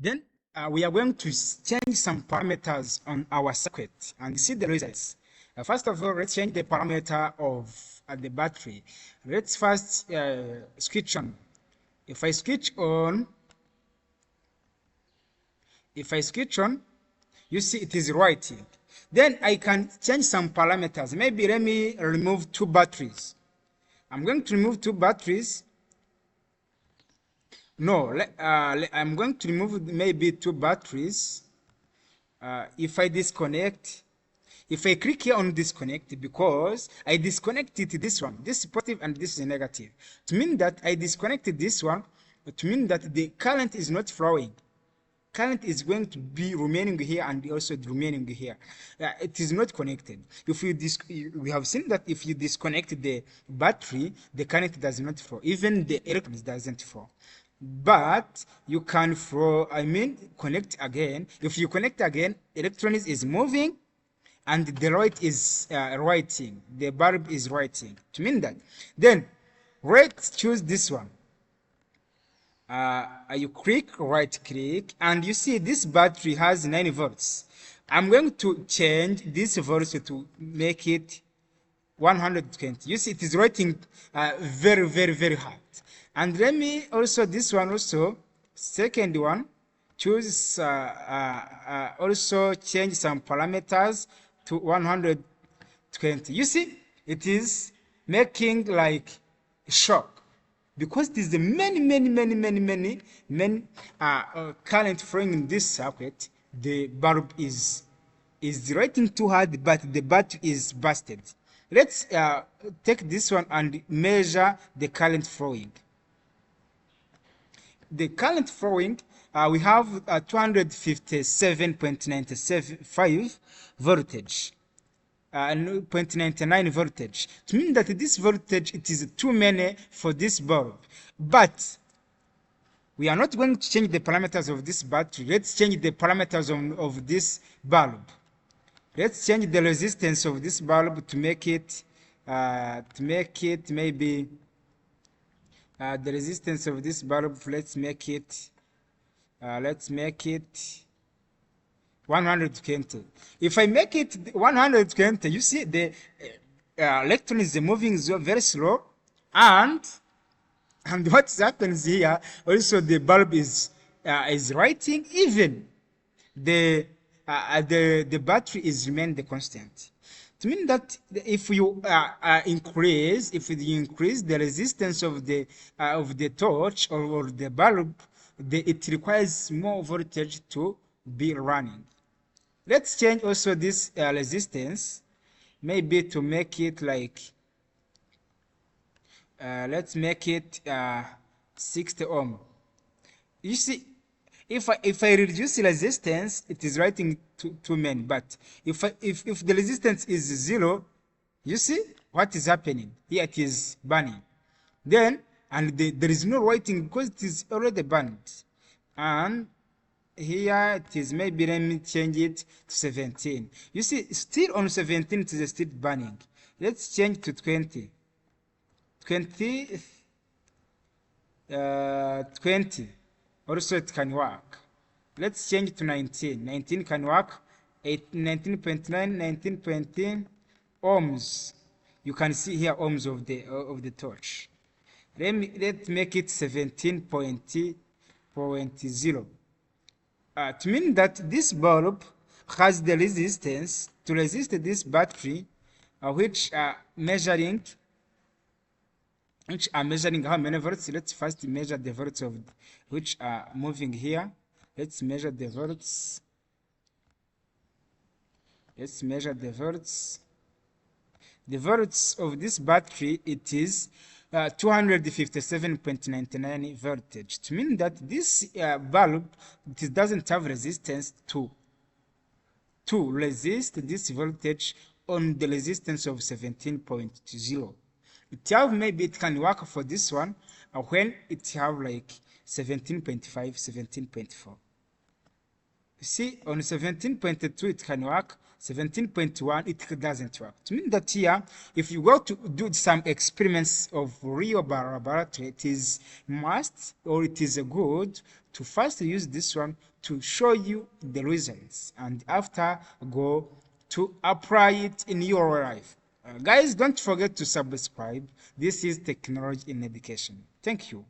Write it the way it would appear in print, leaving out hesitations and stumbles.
Then we are going to change some parameters on our circuit and see the results. First of all, let's change the parameter of the battery. Let's first switch on. If I switch on, you see it is writing. Then I can change some parameters. Maybe let me remove 2 batteries. I'm going to remove 2 batteries. No, I'm going to remove maybe 2 batteries. If I disconnect, if I click here on disconnect, because I disconnected this one, this is positive and this is negative, to mean that I disconnected this one, to mean that the current is not flowing. Current is going to be remaining here and also remaining here. It is not connected. If you we have seen that if you disconnect the battery, the current does not flow. Even the electrons doesn't flow. But you can connect again. If you connect again, electrons is moving and the light is writing. The bulb is writing. To mean that. Then let's choose this one. You right click, and you see this battery has 9 volts. I'm going to change this volts to make it 120. You see it is writing very hard. And let me also this one also, second one, choose also change some parameters to 120. You see it is making like shock, because it is the many current flowing in this circuit. The bulb is writing too hard, but the battery is busted. Let's take this one and measure the current flowing. The current flowing, we have 257.95 voltage. 0.99 voltage. To mean that this voltage, it is too many for this bulb. But we are not going to change the parameters of this battery. Let's change the parameters of this bulb. Let's change the resistance of this bulb to make it maybe the resistance of this bulb. Let's make it 120. If I make it 120, you see the electron is moving very slow, and what happens here also, the bulb is writing. Even the battery is remain the constant. To mean that if you increase the resistance of the torch or the bulb, it requires more voltage to be running. Let's change also this resistance, maybe to make it like let's make it 60 ohm. You see, if I reduce resistance, it is writing too many. But if the resistance is 0, you see what is happening here? It is burning. Then there is no writing because it is already burned. And here it is, maybe let me change it to 17. You see, still on 17 it is still burning. Let's change to 20. 20 also it can work. Let's change to 19. 19 can work. 19.9, 19.10 ohms. You can see here ohms of the torch. Let's make it 17.0. To mean that this bulb has the resistance to resist this battery, which are measuring how many volts. Let's first measure the volts of which are moving here. Let's measure the volts. The volts of this battery, it is 257.99 voltage. To mean that this bulb, it doesn't have resistance to resist this voltage on the resistance of 17.0. Maybe it can work for this one when it have like 17.5, 17.4. See, on 17.2 it can work, 17.1, it doesn't work. It means that here, if you go to do some experiments of real laboratory, it is must or it is a good to first use this one to show you the results, and after go to apply it in your life. Guys, don't forget to subscribe. This is Technology in Education. Thank you.